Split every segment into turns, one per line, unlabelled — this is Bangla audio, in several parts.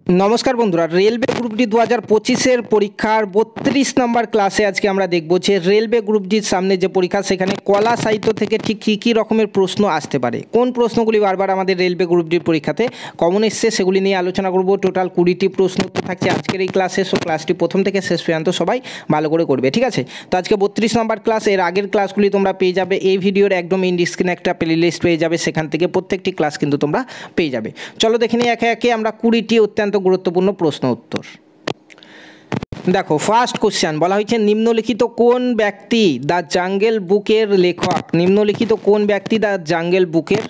নমস্কার বন্ধুরা, রেলওয়ে গ্রুপ ডি 2025-এর পরীক্ষার 32 নম্বর ক্লাসে আজকে আমরা দেখব যে রেলওয়ে গ্রুপ ডির সামনে যে পরীক্ষা সেখানে কলা সাহিত্য থেকে ঠিক কী রকমের প্রশ্ন আসতে পারে, কোন প্রশ্নগুলি বারবার আমাদের রেলওয়ে গ্রুপ ডির পরীক্ষাতে কমন এসছে সেগুলি নিয়ে আলোচনা করব। টোটাল 20টি প্রশ্ন উত্তর থাকছে আজকের এই ক্লাসে। সো ক্লাসটি প্রথম থেকে শেষ পর্যন্ত সবাই ভালো করে করবে, ঠিক আছে? তো আজকে 32 নম্বর ক্লাস, এর আগের ক্লাসগুলি তোমরা পেয়ে যাবে এই ভিডিওর একদম ইন স্ক্রিনে একটা প্লে লিস্ট পেয়ে যাবে, সেখান থেকে প্রত্যেকটি ক্লাস কিন্তু তোমরা পেয়ে যাবে। চলো দেখে নিই একে একে আমরা 20টি অত্যন্ত গুরুত্বপূর্ণ প্রশ্ন উত্তর। দেখো, ফার্স্ট কোশ্চেন বলা হয়েছে নিম্নলিখিত কোন ব্যক্তি দ্য জাঙ্গল বুকের লেখক? নিম্নলিখিত কোন ব্যক্তি দ্য জাঙ্গল বুকের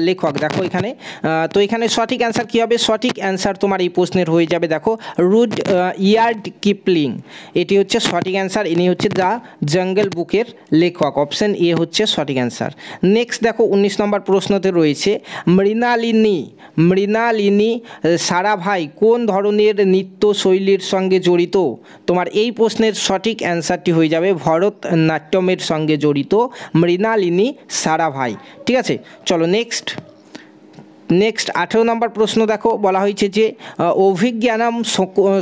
লেখক? দেখো এখানে তো এখানে সঠিক অ্যান্সার কী হবে? সঠিক অ্যান্সার তোমার এই প্রশ্নের হয়ে যাবে দেখো রুডইয়ার্ড কিপলিং, এটি হচ্ছে সঠিক অ্যান্সার। ইনি হচ্ছে দ্য জাঙ্গল বুকের লেখক, অপশন এ হচ্ছে সঠিক অ্যান্সার। নেক্সট দেখো 19 নম্বর প্রশ্নতে রয়েছে মৃণালিনী সারাভাই কোন ধরনের নৃত্য শৈলীর সঙ্গে জড়িত? তোমার এই প্রশ্নের সঠিক অ্যান্সারটি হয়ে যাবে ভরতনাট্যমের সঙ্গে জড়িত মৃণালিনী সারাভাই, ঠিক আছে? চলো নেক্সট 18 নম্বর প্রশ্ন দেখো, বলা হয়েছে যে অভিজ্ঞানম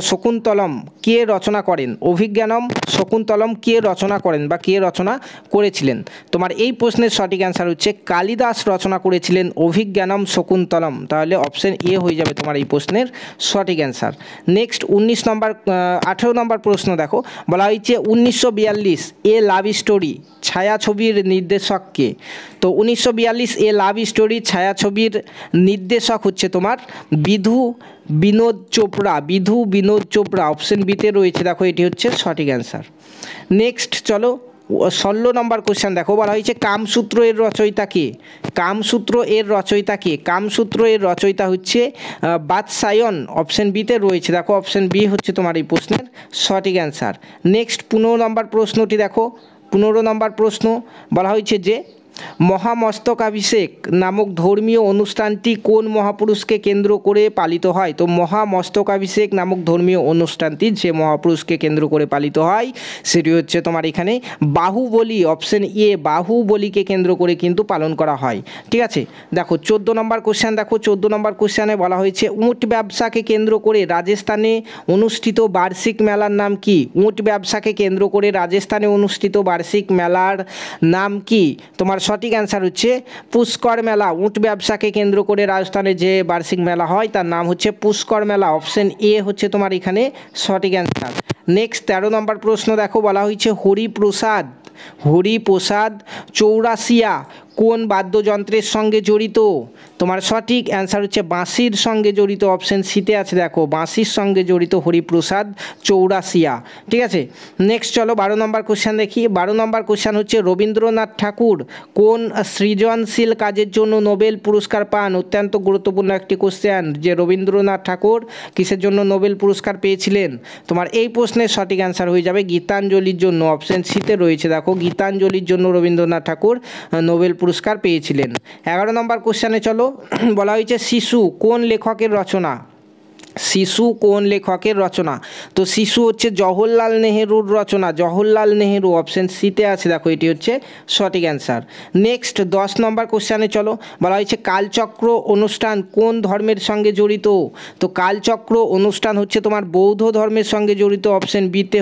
শকুন্তলম কে রচনা করেন? অভিজ্ঞানম শকুন্তলম কে রচনা করেন বা কে রচনা করেছিলেন? তোমার এই প্রশ্নের সঠিক অ্যান্সার হচ্ছে কালিদাস রচনা করেছিলেন অভিজ্ঞানম শকুন্তলম, তাহলে অপশন এ হয়ে যাবে তোমার এই প্রশ্নের সঠিক অ্যান্সার। নেক্সট 18 নম্বর প্রশ্ন দেখো, বলা হয়েছে 1942 এ লাভ স্টোরি ছায়াছবির নির্দেশককে? তো 1942 এ লাভ স্টোরি ছায়াছবির নির্দেশক হচ্ছে তোমার বিধু বিনোদ চোপড়া, অপশন বিতে রয়েছে, দেখো এটি হচ্ছে সঠিক অ্যান্সার। নেক্সট চলো 16 নম্বর কোশ্চেন দেখো, বলা হয়েছে কামসূত্র এর রচয়িতা কে? কামসূত্র এর রচয়িতা হচ্ছে বাৎসায়ন, অপশন বিতে রয়েছে, দেখো অপশন বি হচ্ছে তোমার এই প্রশ্নের সঠিক অ্যান্সার। নেক্সট 15 নম্বর প্রশ্নটি দেখো, 15 নম্বর প্রশ্ন বলা হয়েছে যে মহামস্তকাভিষেক নামক ধর্মীয় অনুষ্ঠানটি কোন মহাপুরুষকে কেন্দ্র করে পালিত হয়? তো মহামস্তকাভিষেক নামক ধর্মীয় অনুষ্ঠানটি যে মহাপুরুষকে কেন্দ্র করে পালিত হয় সেটি হচ্ছে তোমার এখানে বাহুবলী, অপশন এ বাহুবলীকে কেন্দ্র করে কিন্তু পালন করা হয়, ঠিক আছে? দেখো 14 নম্বর কোশ্চেন দেখো, 14 নম্বর কোশ্চেনে বলা হয়েছে উট ব্যবসাকে কেন্দ্র করে রাজস্থানে অনুষ্ঠিত বার্ষিক মেলার নাম কি? উট ব্যবসাকে কেন্দ্র করে রাজস্থানে অনুষ্ঠিত বার্ষিক মেলার নাম কি? তোমার সঠিক অ্যান্সার হচ্ছে পুষ্কর মেলা। উট ব্যবসাকে কেন্দ্র করে রাজস্থানে যে বার্ষিক মেলা হয় তার নাম হচ্ছে পুষ্কর মেলা, অপশন এ হচ্ছে তোমার এখানে সঠিক অ্যান্সার। নেক্সট 13 নম্বর প্রশ্ন দেখো, বলা হয়েছে হরিপ্রসাদ চৌরাসিয়া কোন বাদ্যযন্ত্রের সঙ্গে জড়িত? তোমার সঠিক অ্যান্সার হচ্ছে বাঁশির সঙ্গে জড়িত, অপশন সিতে আছে, দেখো বাঁশির সঙ্গে জড়িত হরিপ্রসাদ চৌরাসিয়া, ঠিক আছে? নেক্সট চলো 12 নম্বর কোশ্চেন দেখি। 12 নম্বর কোশ্চেন হচ্ছে রবীন্দ্রনাথ ঠাকুর কোন সৃজনশীল কাজের জন্য নোবেল পুরস্কার পান? অত্যন্ত গুরুত্বপূর্ণ একটি কোশ্চেন যে রবীন্দ্রনাথ ঠাকুর কিসের জন্য নোবেল পুরস্কার পেয়েছিলেন? তোমার এই প্রশ্নের সঠিক অ্যান্সার হয়ে যাবে গীতাঞ্জলির জন্য, অপশন সিতে রয়েছে, দেখো গীতাঞ্জলির জন্য রবীন্দ্রনাথ ঠাকুর নোবেল পুরস্কার পেয়েছিলেন। 11 নম্বর কোশ্চেনে চলো, বলা হয়েছে শিশু কোন লেখকের রচনা? তো শিশু হচ্ছে জওহরলাল নেহেরুর রচনা, অপশন সিতে আছে, দেখো এটি হচ্ছে সঠিক অ্যান্সার। নেক্সট 10 নম্বর কোশ্চেনে চলো, বলা হয়েছে কালচক্র অনুষ্ঠান কোন ধর্মের সঙ্গে জড়িত? তো কালচক্র অনুষ্ঠান হচ্ছে তোমার বৌদ্ধ ধর্মের সঙ্গে জড়িত, অপশন বিতে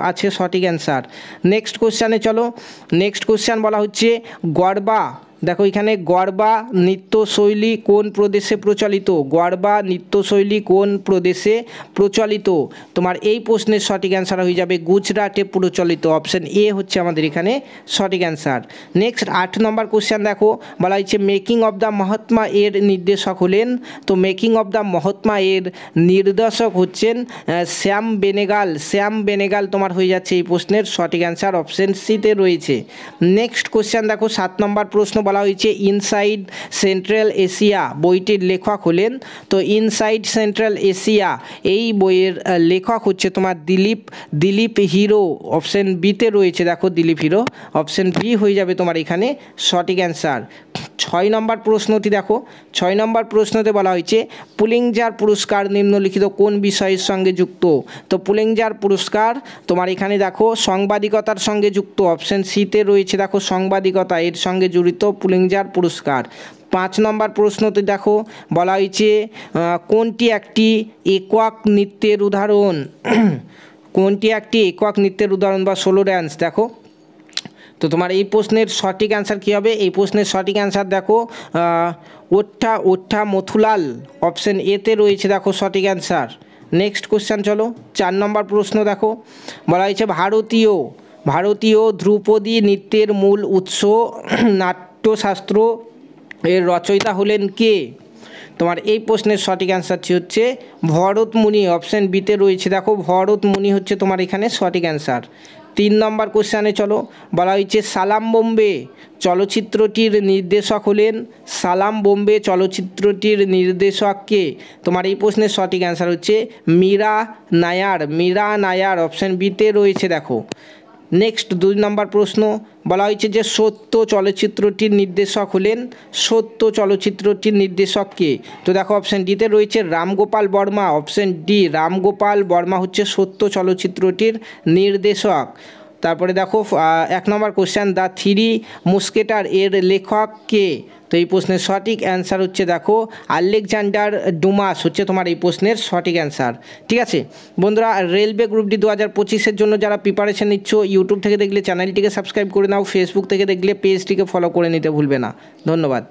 আছে সঠিক অ্যান্সার। নেক্সট কোশ্চেনে চলো, নেক্সট কোশ্চেন বলা হচ্ছে গরবা, দেখো এখানে গরবা নৃত্যশৈলী কোন প্রদেশে প্রচলিত? তোমার এই প্রশ্নের সঠিক অ্যান্সার হয়ে যাবে গুজরাটে প্রচলিত, অপশন এ হচ্ছে আমাদের এখানে সঠিক অ্যান্সার। নেক্সট 8 নম্বর কোশ্চেন দেখো, বলা হয়েছে মেকিং অফ দ্য মহাত্মা এর নির্দেশক হলেন? তো মেকিং অফ দ্য মহাত্মা এর নির্দেশক হচ্ছেন শ্যাম বেনেগাল, তোমার হয়ে যাচ্ছে এই প্রশ্নের সঠিক অ্যান্সার, অপশন সিতে রয়েছে। নেক্সট কোশ্চেন দেখো 7 নম্বর প্রশ্ন, বলা হয়েছে ইনসাইড সেন্ট্রাল এশিয়া বইটির লেখক হলেন? তো ইনসাইড সেন্ট্রাল এশিয়া এই বইয়ের লেখক হচ্ছে তোমার দিলীপ হিরো, অপশন বিতে রয়েছে, দেখো দিলীপ হিরো, অপশন বি হয়ে যাবে তোমার এখানে সঠিক অ্যান্সার। 6 নম্বর প্রশ্নটি দেখো, 6 নম্বর প্রশ্নতে বলা হয়েছে পুলিৎজার পুরস্কার নিম্নলিখিত কোন বিষয়ের সঙ্গে যুক্ত? তো পুলিৎজার পুরস্কার তোমার এখানে দেখো সাংবাদিকতার সঙ্গে যুক্ত, অপশন সিতে রয়েছে, দেখো সাংবাদিকতা এর সঙ্গে জড়িত পুলিৎজার পুরস্কার। 5 নম্বর প্রশ্নতে দেখো বলা হয়েছে কোনটি একটি একক নৃত্যের উদাহরণ কোনটি একটি একক নৃত্যের উদাহরণ বা সোলো ড্যান্স দেখো। তো তোমার এই প্রশ্নের সঠিক অ্যান্সার কী হবে? এই প্রশ্নের সঠিক অ্যান্সার দেখো ওঠা ওঠা মথুলাল, অপশন এতে রয়েছে দেখো সঠিক অ্যান্সার। নেক্সট কোশ্চেন চলো, 4 নম্বর প্রশ্ন দেখো বলা হয়েছে ভারতীয় ধ্রুপদী নৃত্যের মূল উৎস নাট্যশাস্ত্র এর রচয়িতা হলেন কে? তোমার এই প্রশ্নের সঠিক অ্যান্সারটি হচ্ছে ভরতমুনি, অপশন বিতে রয়েছে দেখো ভরতমুনি হচ্ছে তোমার এখানে সঠিক অ্যান্সার। 3 নম্বর কোশ্চেনে চলো বলা হয়েছে সালাম বোম্বে চলচ্চিত্রটির নির্দেশক হলেন সালাম বোম্বে চলচ্চিত্রটির নির্দেশক কে? তোমার এই প্রশ্নের সঠিক অ্যান্সার হচ্ছে মীরা নায়ার, অপশন বিতে রয়েছে দেখো। নেক্সট 2 নম্বর প্রশ্ন বলা হয়েছে যে সত্য চলচ্চিত্রটির নির্দেশক হলেন কে? তো দেখো অপশান ডিতে রয়েছে রামগোপাল বর্মা, অপশান ডি রামগোপাল বর্মা হচ্ছে সত্য চলচ্চিত্রটির নির্দেশক। তারপরে দেখো 1 নম্বর কোশ্চেন দ্য থ্রি মুস্কেটার এর লেখক কে? তো এই প্রশ্নের সঠিক অ্যান্সার হচ্ছে দেখো আলেকজান্ডার ডুমাস হচ্ছে তোমার এই প্রশ্নের সঠিক অ্যান্সার। ঠিক আছে বন্ধুরা, রেলওয়ে গ্রুপ ডি 2025-এর জন্য যারা প্রিপারেশন নিচ্ছ ইউটিউব থেকে দেখলে চ্যানেলটিকে সাবস্ক্রাইব করে নাও, ফেসবুক থেকে দেখলে পেজটিকে ফলো করে নিতে ভুলবে না। ধন্যবাদ।